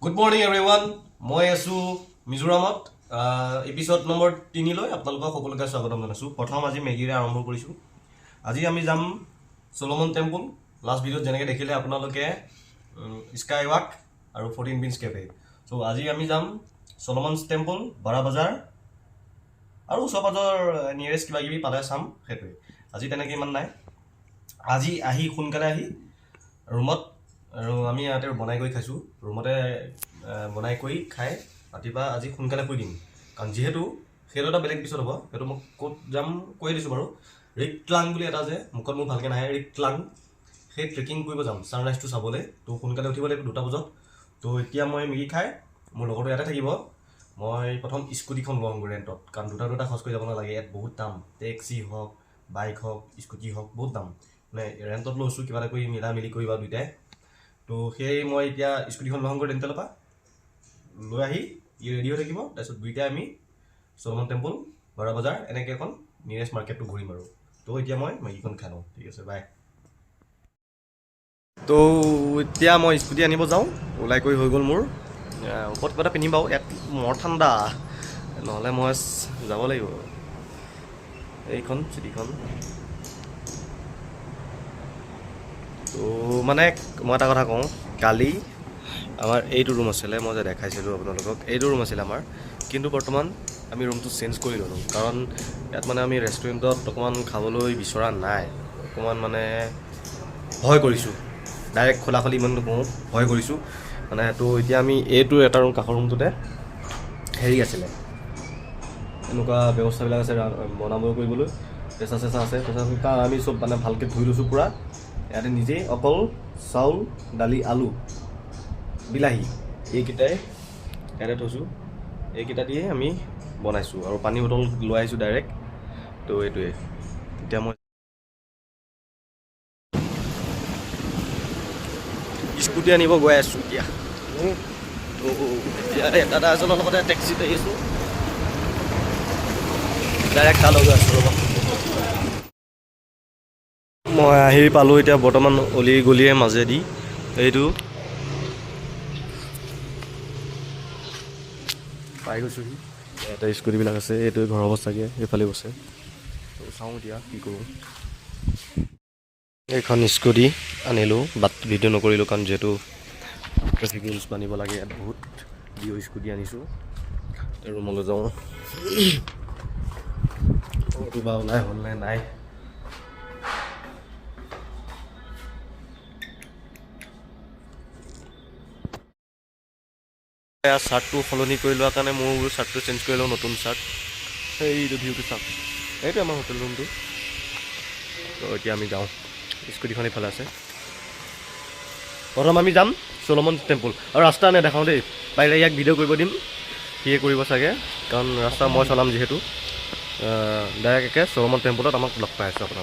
Good morning everyone. মই আছো মিজোৰামত এপিসোড নম্বৰ 3 লৈ আপোনালোকক সকলোকে স্বাগতম জনাইছো। প্ৰথম আজি মেগিৰে আৰম্ভ কৰিছো। আজি আমি যাম সলোমন টেম্পল। লাষ্ট ভিডিঅ'ত যেনেকৈ দেখিলে আপোনালোকে স্কাই ৱাক আৰু 14 বিনছ কেফে। সো আজি আমি যাম সলোমন টেম্পল, বাৰা বাজাৰ আৰু ওচৰ-পাজৰ নিয়েৰেষ্ট কিবা কিবি পালে চাম সেইটোৱে। আজি তেনেকৈ ইমান নাই। আজি আহি সোনকালে আহি ৰুমত আৰু আমি ইয়াতে বনাই কৰি খাইছোঁ। ৰুমতে বনাই কৰি খাই ৰাতিপুৱা আজি সোনকালে শুই দিম, কাৰণ যিহেতু সেইটো এটা বেলেগ পিছত হ'ব। সেইটো মই ক'ত যাম কৈ দিছোঁ বাৰু। ৰিকটলাং বুলি এটা যে মুখত মোৰ ভালকৈ নাহে, ৰিকটলাং, সেই ট্ৰেকিং কৰিব যাম ছানৰাইজটো চাবলৈ। তো সোনকালে উঠিব লাগিব 2টা বজাত। তো এতিয়া মই মেগি খাই মোৰ লগৰটো ইয়াতে থাকিব। মই প্ৰথম স্কুটিখন লওঁ ৰেণ্টত, কাৰণ দুটা খৰচ কৰি যাব নালাগে। ইয়াত বহুত দাম, টেক্সি হওক, বাইক হওক, স্কুটি হওক, বহুত দাম। মানে ৰেণ্টত লৈছোঁ, কিবা এটা কৰি মিলি কৰিবা দুইটাই। তো সেই মই এতিয়া স্কুটিখন লওঁ গৈ ৰেণ্টেলৰ পৰা লৈ আহি ই ৰেডি হৈ থাকিব। তাৰপিছত দুইটাই আমি সলোমন টেম্পল, বাৰা বাজাৰ এনেকৈ এখন নিয়েৰেষ্ট মাৰ্কেটটো ঘূৰিম আৰু। তো এতিয়া মই মেগীখন খাই লওঁ। ঠিক আছে, বাই। তো এতিয়া মই স্কুটি আনিব যাওঁ। ওলাই কৰি হৈ গ'ল মোৰ। ওপৰত কিবা এটা পিন্ধিম বাৰু, ইয়াত মৰ ঠাণ্ডা, নহ'লে মই যাব লাগিব। এইখন চিটিখন। তো মানে মই এটা কথা কওঁ, কালি আমাৰ এইটো ৰুম আছিলে, মই যে দেখাইছিলোঁ আপোনালোকক, এইটো ৰুম আছিলে আমাৰ। কিন্তু বৰ্তমান আমি ৰুমটো চেঞ্জ কৰি ল'লোঁ, কাৰণ ইয়াত মানে আমি ৰেষ্টুৰেণ্টত অকণমান খাবলৈ বিচৰা নাই। অকণমান মানে ভয় কৰিছোঁ, ডাইৰেক্ট খোলাখুলি ইমান নকওঁ, ভয় কৰিছোঁ মানে। তো এতিয়া আমি এইটো এটা ৰুম, কাষৰ ৰুমটোতে হেৰি আছিলে, এনেকুৱা ব্যৱস্থাবিলাক আছে বনাব কৰিবলৈ, প্ৰেছাৰ চেঁচা আছে। প্ৰেছাৰ আমি চব মানে ভালকৈ ধুই লৈছোঁ পূৰা। ইয়াতে নিজেই অকল চাউল, দালি, আলু, বিলাহী এইকেইটাই ইয়াতে থৈছোঁ। এইকেইটা দিয়ে আমি বনাইছোঁ আৰু পানী বটল লৈ আহিছোঁ ডাইৰেক্ট। তো এইটোৱে। এতিয়া মই স্কুটি আনিব গৈ আছোঁ এতিয়া। তো এতিয়া দাদা এজনৰ লগতে টেক্সিত আহিছোঁ, ডাইৰেক্ট তালৈ গৈ আছোঁ ৰ'ব। মই আহি পালোঁ এতিয়া বৰ্তমান অলি গলিয়ে মাজেদি। এইটো পাই গৈছোঁহি। ইয়াতে স্কুটিবিলাক আছে, এইটোৱে ঘৰৰ অৱস্থাকে এইফালে গৈছে। তো চাওঁ এতিয়া কি কৰোঁ। এইখন স্কুটি আনিলোঁ, বাট ভিডিঅ' নকৰিলোঁ, কাৰণ যিহেতু ট্ৰেফিক ৰুলছ মানিব লাগে ইয়াত বহুত। ডিঅ' স্কুটি আনিছোঁ, ৰুমলৈ যাওঁ। কিবা ওলাই হ'ল নে নাই। চাৰ্টটো সলনি কৰি লোৱাৰ কাৰণে মোৰ চাৰ্টটো চেঞ্জ কৰি লওঁ, নতুন চাৰ্ট। সেইটো ভিউটো চাওক, এইটো আমাৰ হোটেল ৰুমটো। তো এতিয়া আমি যাওঁ, স্কুটিখন ইফালে আছে। প্ৰথম আমি যাম সলোমন টেম্পল, আৰু ৰাস্তা নেদেখাওঁ দেই, পাৰিলে ইয়াক ভিডিঅ' কৰিব দিম, সিয়ে কৰিব চাগে, কাৰণ ৰাস্তা মই চলাম যিহেতু। ডাইৰেক্ট একে সলোমন টেম্পলত আমাক লগ পাই আছোঁ আপোনাক।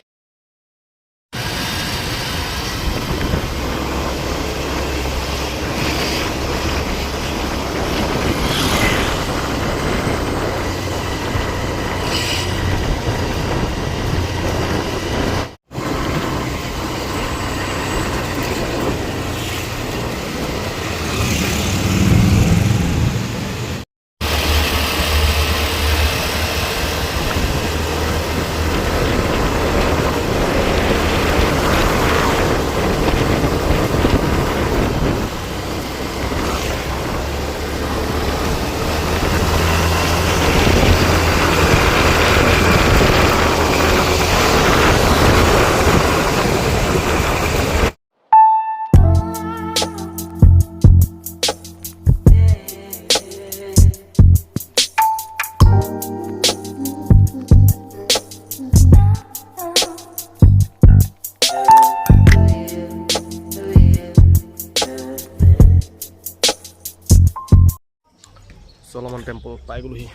সলোমন টেম্পল পাই গ'লোহি।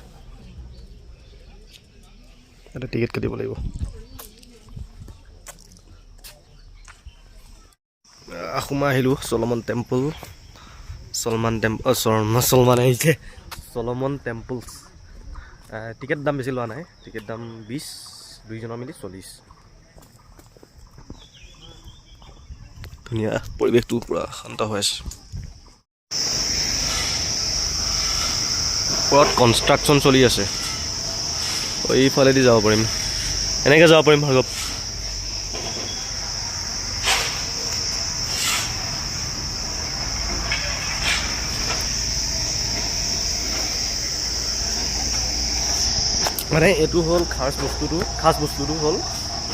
এটা টিকেট কাটিব লাগিব। সোমাই আহিলোঁ সলোমন টেম্পল। সলমান আহিছে, সলোমন টেম্পলছ। টিকেট দাম বেছি লোৱা নাই, টিকেট দাম 20, দুইজনৰ মিলি 40। ধুনীয়া পৰিৱেশটো পূৰা শান্ত হৈ আছে। ওপৰত কনষ্ট্ৰাকশ্যন চলি আছে এইফালেদি যাব পাৰিম এনেকৈ যাব পাৰিম ভাৰ্গৱ মানে এইটো হ'ল খাছ বস্তুটো হ'ল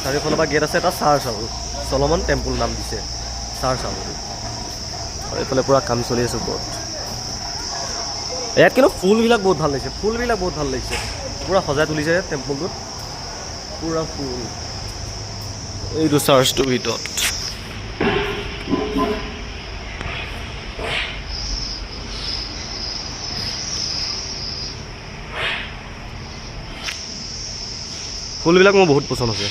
চাৰিওফালৰ পৰা গেট আছে এটা চাৰ্চ হাউচ চলমন টেম্পুল নাম দিছে চাৰ্চ হাউচ আৰু এইফালে পূৰা কাম চলি আছে ওপৰত ইয়াত কিন্তু ফুলবিলাক বহুত ভাল লাগিছে পূৰা সজাই তুলিছে টেম্পুলটোত পূৰা ফুল এইটো চাৰ্চটোৰ ভিতৰত ফুলবিলাক মোৰ বহুত পচন্দ আছে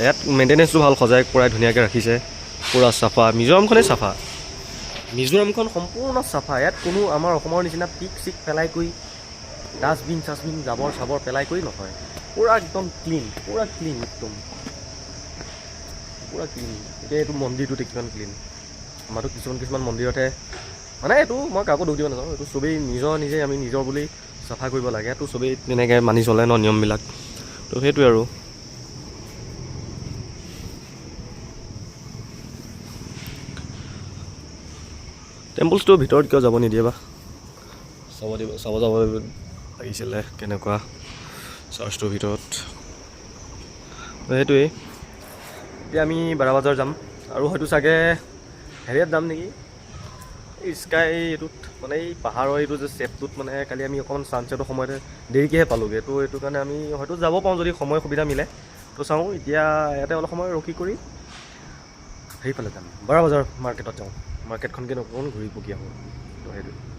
ইয়াত মেইনটেনেঞ্চটো ভাল সজাই পৰাই ধুনীয়াকৈ ৰাখিছে পূৰা চাফা মিজোৰামখন সম্পূৰ্ণ চাফা ইয়াত কোনো আমাৰ অসমৰ নিচিনা পিক চিক পেলাই কৰি ডাষ্টবিন চাষ্টবিন জাবৰ চাবৰ পেলাই কৰি নহয় পূৰা একদম ক্লিন একদম পূৰা ক্লিন এতিয়া এইটো মন্দিৰটোতে কিমান ক্লিন আমাৰতো কিছুমান মন্দিৰতহে মানে এইটো মই কাকো দুখ দিব নাযাওঁ এইটো চবেই নিজে আমি নিজৰ বুলি চাফা কৰিব লাগে এইটো চবেই তেনেকৈ মানি চলে ন নিয়মবিলাক তো সেইটোৱে আৰু টেম্পলছটোৰ ভিতৰত কিয় যাব নিদিয়ে বা চাব যাব লাগিছিলে কেনেকুৱা চাৰ্চটোৰ ভিতৰত সেইটোৱেই এতিয়া আমি বাৰাবাজাৰ যাম আৰু হয়তো চাগে হেৰিয়াত যাম নেকি এই স্কাই এইটোত মানে এই পাহাৰৰ এইটো যে ছেপটোত মানে কালি আমি অকণমান ছানছেটৰ সময়তে দেৰিকৈহে পালোঁগৈ তো এইটো কাৰণে আমি হয়তো যাব পাৰোঁ যদি সময় সুবিধা মিলে তো চাওঁ এতিয়া ইয়াতে অলপ সময় ৰখি কৰি সেইফালে যাম বাৰাবাজাৰ মাৰ্কেটত যাওঁ মাৰ্কেটখনকে অকণমান ঘূৰি পকি আহোঁ তো সেইটো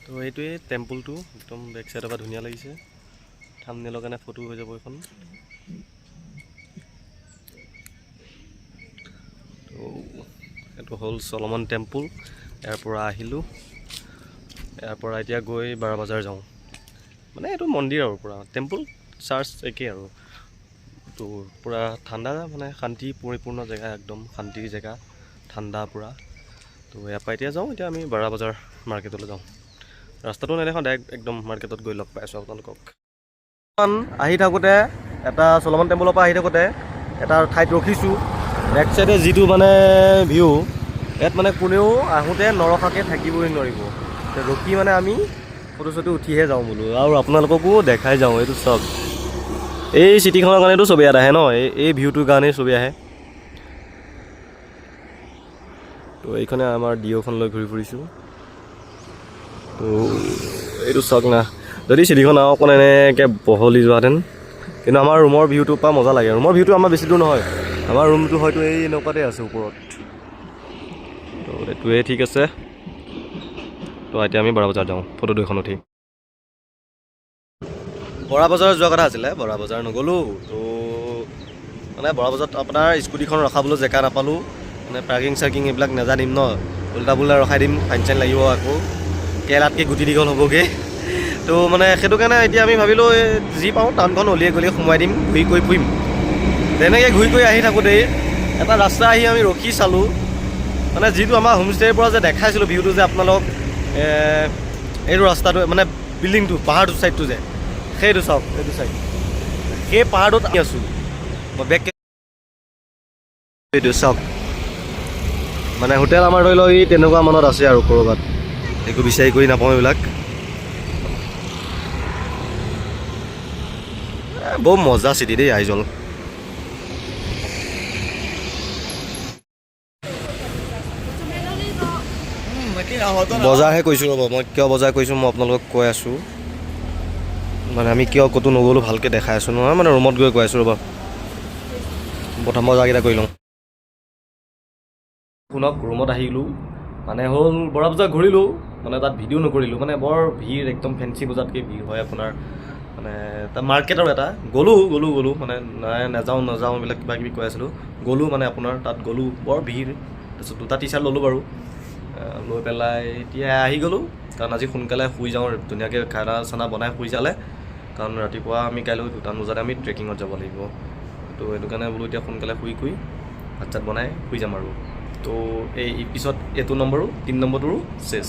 তো এইটোৱে টেম্পুলটো একদম বেক চাইডৰ পৰা ধুনীয়া লাগিছে থাম্বনেইলৰ কাৰণে ফটো হৈ যাব এইখন তো এইটো হ'ল চলমন টেম্পুল ইয়াৰ পৰা আহিলোঁ ইয়াৰ পৰা এতিয়া গৈ বাৰাবাজাৰ যাওঁ মানে এইটো মন্দিৰ আৰু পূৰা টেম্পুল চাৰ্চ একেই আৰু তো পূৰা ঠাণ্ডা মানে শান্তি পৰিপূৰ্ণ জেগা একদম শান্তিৰ জেগা ঠাণ্ডা পূৰা তো ইয়াৰ পৰা এতিয়া যাওঁ এতিয়া আমি বাৰাবাজাৰ মাৰ্কেটলৈ যাওঁ ৰাস্তাটো নেদেখাওঁ ডাইৰেক্ট একদম মাৰ্কেটত গৈ লগ পাই আছোঁ আপোনালোকক আহি থাকোঁতে এটা চলমন টেম্পলৰ পৰা আহি থাকোঁতে এটা ঠাইত ৰখিছোঁ বেক চাইডে যিটো মানে ভিউ ইয়াত মানে কোনেও আহোঁতে নৰখাকৈ থাকিবই নোৱাৰিব ৰখি মানে আমি ফটো চটো উঠিহে যাওঁ বোলো আৰু আপোনালোককো দেখাই যাওঁ এইটো চাওক এই চিটিখনৰ কাৰণেতো চবেই ইয়াত আহে ন এই ভিউটোৰ কাৰণেই চবেই আহে তো এইখনে আমাৰ ডিঅ'খন লৈ ঘূৰি ফুৰিছোঁ তো এইটো চাওক না যদি চিটিখন আৰু অকণ এনেকৈ বহলি যোৱাহেঁতেন কিন্তু আমাৰ ৰুমৰ ভিউটোৰ পৰা মজা লাগে ৰুমৰ ভিউটো আমাৰ বেছি দূৰ নহয় আমাৰ ৰুমটো হয়তো এই এনেকুৱাতে আছে ওপৰত তো এইটোৱে ঠিক আছে তো এতিয়া আমি বাৰাবাজাৰ যাওঁ ফটো দুখন উঠি বৰাবাজাৰ যোৱা কথা আছিলে বৰাবাজাৰ নগ'লোঁ তো মানে বৰাবাজাৰত আপোনাৰ স্কুটিখন ৰখাবলৈ জেগা নাপালোঁ মানে পাৰ্কিং চাৰ্কিং এইবিলাক নাজানিম ন উল্টা পুল্টা ৰখাই দিম ফাইন চাইন লাগিব আকৌ কেৰাতকৈ গুটি দীঘল হ'বগৈ তো মানে সেইটো কাৰণে এতিয়া আমি ভাবিলোঁ যি পাওঁ টাউনখন উলিয়াই গ'লে সোমাই দিম ঘূৰি কৰি ফুৰিম তেনেকৈ ঘূৰি কৰি আহি থাকোঁতেই এটা ৰাস্তা আহি আমি ৰখি চালোঁ মানে যিটো আমাৰ হোমষ্টেৰ পৰা যে দেখাইছিলোঁ ভিউটো যে আপোনালোক এইটো ৰাস্তাটো মানে বিল্ডিংটো পাহাৰটো ছাইডটো যে সেইটো চাওক এইটো চাইড সেই পাহাৰটোত আহি আছোঁ মই বেক এইটো চাওক মানে হোটেল আমাৰ ধৰি লওক এই তেনেকুৱা মনত আছে আৰু ক'ৰবাত একো বিচাৰি কৰি নাপাওঁ এইবিলাক বৰ মজা চিটি দেই আইজল বজাৰহে কৈছোঁ ৰ'ব মই কিয় বজাৰ কৰিছোঁ মই আপোনালোকক কৈ আছোঁ মানে আমি কিয় ক'তো নগ'লোঁ ভালকৈ দেখাই আছোঁ নহয় মানে ৰুমত গৈ কৈ আছোঁ ৰ'ব প্ৰথম বজাৰকেইটা কৰি লওঁ শুনক ৰুমত আহিলোঁ মানে হ'ল বৰা বজাৰ ঘূৰিলোঁ মানে তাত ভিডিঅ' নকৰিলোঁ মানে বৰ ভিৰ একদম ফেঞ্চি বজাতকৈ ভিৰ হয় আপোনাৰ মানে তাৰ মাৰ্কেট আৰু এটা গ'লোঁ মানে নাযাওঁ এইবিলাক কিবা কিবি কৈ আছিলোঁ। গ'লোঁ মানে আপোনাৰ তাত গ'লোঁ, বৰ ভিৰ। তাৰপিছত 2টা টি চাৰ্ট ল'লোঁ বাৰু, লৈ পেলাই এতিয়া আহি গ'লোঁ। কাৰণ আজি সোনকালে শুই যাওঁ, ধুনীয়াকৈ খানা চানা বনাই শুই যালে, কাৰণ ৰাতিপুৱা আমি কাইলৈ 2টা বজাতে আমি ট্ৰেকিঙত যাব লাগিব। তো সেইটো কাৰণে বোলো এতিয়া সোনকালে শুই ভাত চাত বনাই শুই যাম আৰু। তো এই পিছত এইটো নম্বৰো 3 নম্বৰটোৰো চেছ।